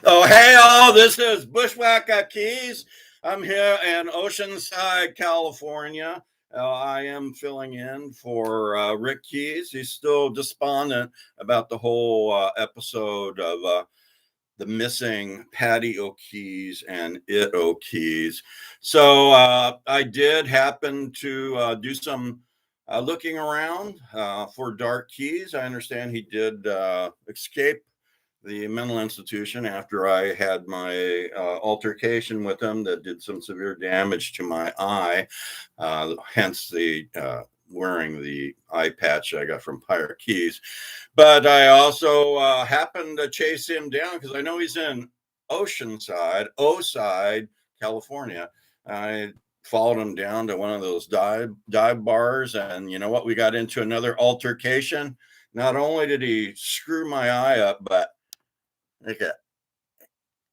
Oh, hey, all. This is Bushwhakka Keyes. I'm here in Oceanside, California. I am filling in for Rick Keyes. He's still despondent about the whole episode of the missing Paddy O Keyes and It O Keyes. So I did happen to do some looking around for Dark Keyes. I understand he did escape the mental institution after I had my altercation with him that did some severe damage to my eye, hence the wearing the eye patch I got from Pirate Keys. But I also happened to chase him down because I know he's in Oside, California. I followed him down to one of those dive bars, and you know what? We got into another altercation. Not only did he screw my eye up, but okay,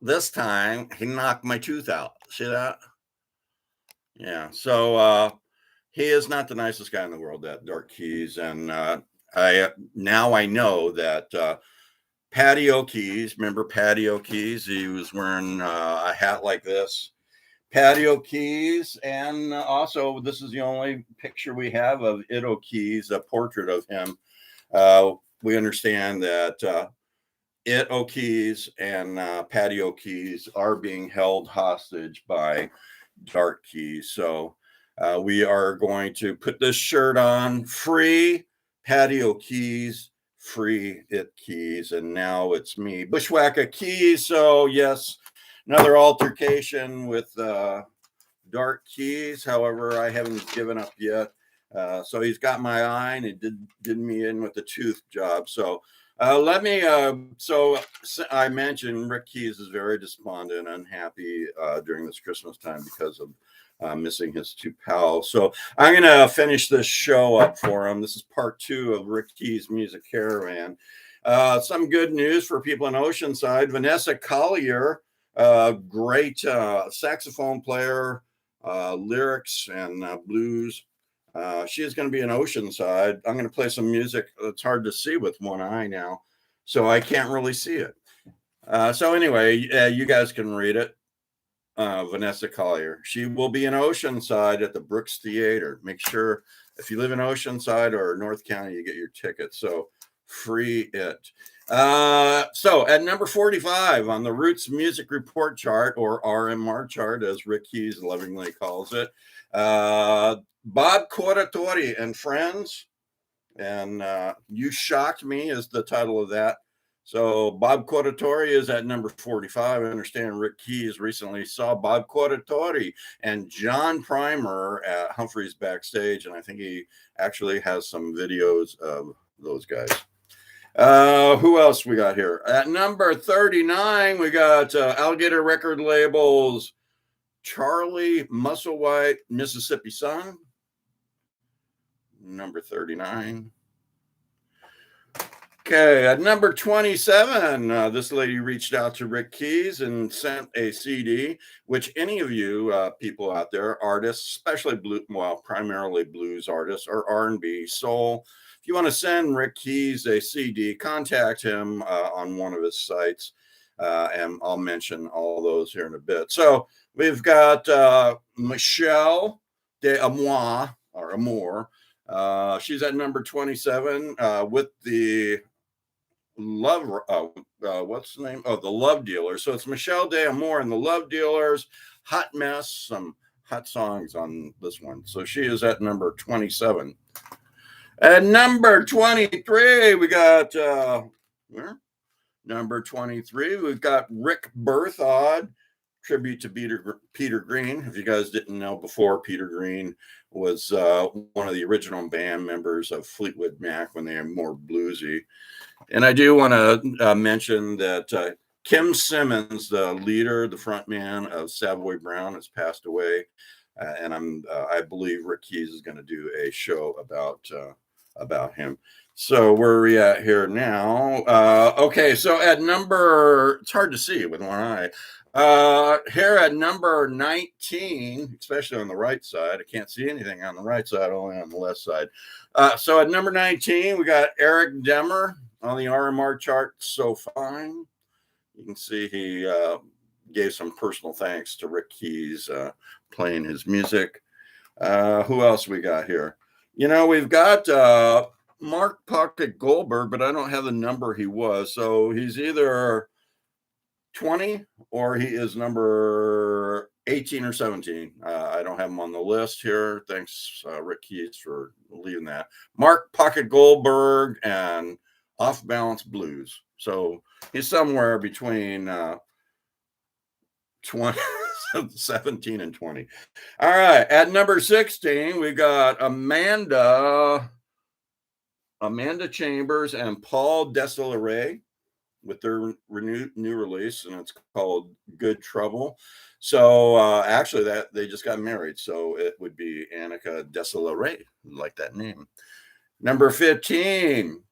this time he knocked my tooth out. See that? Yeah. So he is not the nicest guy in the world, that Dark Keyes, and I know that Paddy O Keyes. Remember Paddy O Keyes? He was wearing a hat like this. Paddy O Keyes, and also this is the only picture we have of It O Keyes, a portrait of him. We understand that It O Keyes and Paddy O Keyes are being held hostage by Dark Keyes. So we are going to put this shirt on. Free Paddy O Keyes, free It Keyes. And now it's me, Bushwhakka Keyes. So yes, another altercation with Dark Keyes. However, I haven't given up yet. So he's got my eye, and he did me in with the tooth job. So so I mentioned Rick Keyes is very despondent, unhappy during this Christmas time because of missing his two pals. So I'm going to finish this show up for him. This is part 2 of Rick Keyes' Music Caravan. Some good news for people in Oceanside. Vanessa Collier, great saxophone player, lyrics and blues. She is going to be in Oceanside. I'm going to play some music that's hard to see with one eye now, so I can't really see it. So anyway, you guys can read it. Vanessa Collier. She will be in Oceanside at the Brooks Theater. Make sure if you live in Oceanside or North County, you get your tickets. So free it. So at number 45 on the Roots Music Report chart, or RMR chart, as Rick Keyes lovingly calls it, Bob Corritore and Friends, and You Shocked Me is the title of that. So Bob Corritore is at number 45. I understand Rick Keyes recently saw Bob Corritore and John Primer at Humphrey's backstage, and I think he actually has some videos of those guys. Who else we got here? At number 39, we got Alligator Record Labels, Charlie Musselwhite, Mississippi Sun. Number 39. Okay, at number 27, this lady reached out to Rick Keyes and sent a CD, which any of you people out there, artists, especially primarily blues artists or R&B, soul, if you want to send Rick Keyes a CD, contact him on one of his sites, and I'll mention all those here in a bit. So we've got Michelle de Amour, or Amour. She's at number 27 with the Love, what's the name? Oh, the Love Dealers. So it's Michelle de Amour and the Love Dealers. Hot Mess, some hot songs on this one. So she is at number 27. At number 23, we got number 23. We've got Rick Berthod, tribute to Peter Green. If you guys didn't know before, Peter Green was one of the original band members of Fleetwood Mac when they were more bluesy. And I do want to mention that Kim Simmons, the leader, the front man of Savoy Brown, has passed away. And I believe Rick Keyes is going to do a show about him. So where are we at here now? Okay, so at number, it's hard to see with one eye. Here at number 19, especially on the right side, I can't see anything on the right side, only on the left side. So at number 19, we got Eric Demmer on the RMR chart, So Fine. You can see he gave some personal thanks to Rick Keyes playing his music. Who else we got here? We've got Mark Pocket Goldberg, but I don't have the number he was. So he's either 20 or he is number 18 or 17. I don't have him on the list here. Thanks, Rick Keyes, for leaving that. Mark Pocket Goldberg and Off Balance Blues. So he's somewhere between 20, 17 and 20. All right. At number 16, we got Amanda Chambers and Paul Desilets with their new release, and it's called Good Trouble. So actually that they just got married, so it would be Annika Desilets, like that name. Number 15,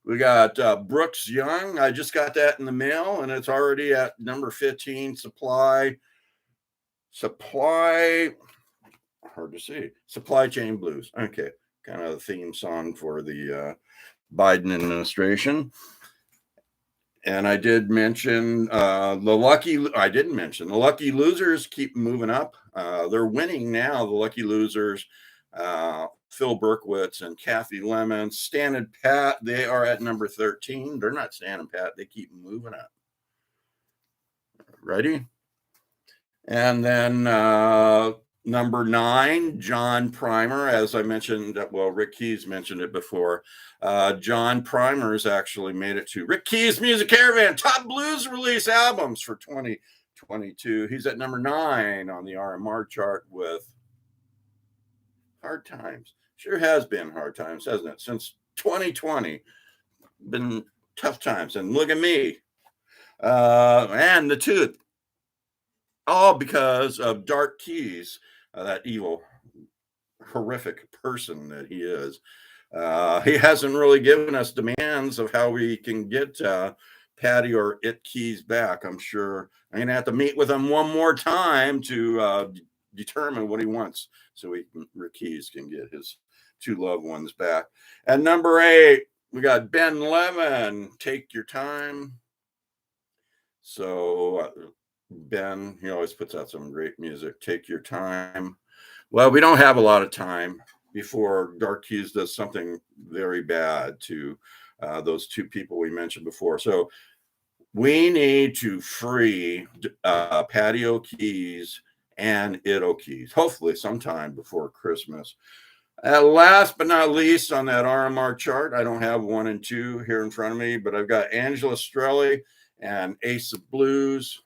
we got Brooks Young. I just got that in the mail, and it's already at number 15. Supply, hard to see. Supply Chain Blues. Okay, kind of a theme song for the Biden administration. And I did mention the Lucky Losers keep moving up. They're winning now. The Lucky Losers, Phil Berkowitz and Kathy Lemon, Stan and Pat, they are at number 13. They're not Stan and Pat. They keep moving up. Ready? And then number 9, John Primer, as I mentioned, well, Rick Keyes mentioned it before. John Primer's actually made it to Rick Keyes Music Caravan Top Blues Release Albums for 2022. He's at number 9 on the RMR chart with Hard Times. Sure has been hard times, hasn't it? Since 2020, been tough times. And look at me. And The Tooth. All because of Dark Keyes, that evil, horrific person that he is. He hasn't really given us demands of how we can get Paddy or It Keyes back. I'm sure I'm going to have to meet with him one more time to determine what he wants so Rick Keyes can get his two loved ones back. At number 8, we got Ben Lemon, Take Your Time. So Ben, he always puts out some great music. Take Your Time. Well, we don't have a lot of time before Dark Keyes does something very bad to those two people we mentioned before. So we need to free Paddy O Keyes and It O Keyes, hopefully sometime before Christmas. Last but not least on that RMR chart, I don't have 1 and 2 here in front of me, but I've got Angela Strelli and Ace of Blues.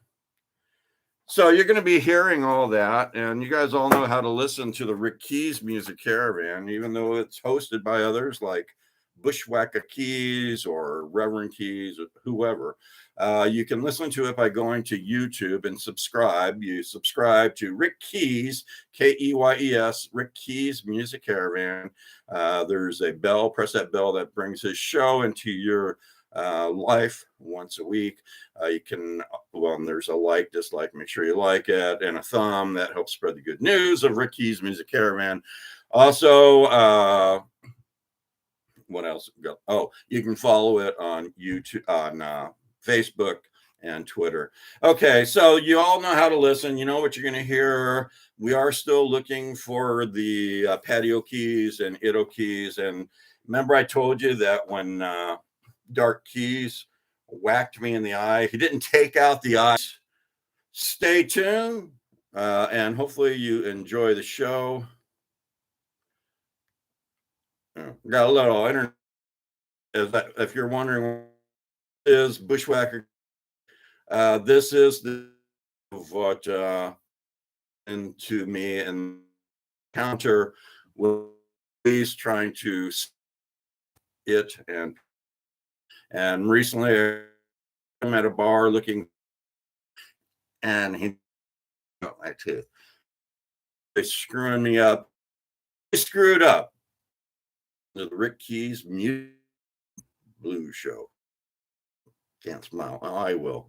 So you're going to be hearing all that, and you guys all know how to listen to the Rick Keyes Music Caravan, even though it's hosted by others like Bushwhakka Keyes or Reverend Keyes or whoever. You can listen to it by going to YouTube and subscribe. You subscribe to Rick Keyes, Keyes, Rick Keyes Music Caravan. There's a bell, press that bell that brings his show into your life once a week. You can, well, there's a like, dislike, make sure you like it, and a thumb that helps spread the good news of Rick Keyes Music Caravan. Also, what else? Oh, you can follow it on YouTube, on Facebook and Twitter. Okay, so you all know how to listen. You know what you're going to hear. We are still looking for the Paddy O Keyes and It O Keyes. And remember I told you that when Dark Keyes whacked me in the eye, he didn't take out the eyes. Stay tuned, and hopefully you enjoy the show. Got a little internet. If you're wondering what is Bushwhakka, this is what into me and counter with police trying to it, and recently I'm at a bar looking, and he got my tooth. They screwing me up. They screwed up the Rick Keyes Music Blues Show. Can't smile. Oh, I will.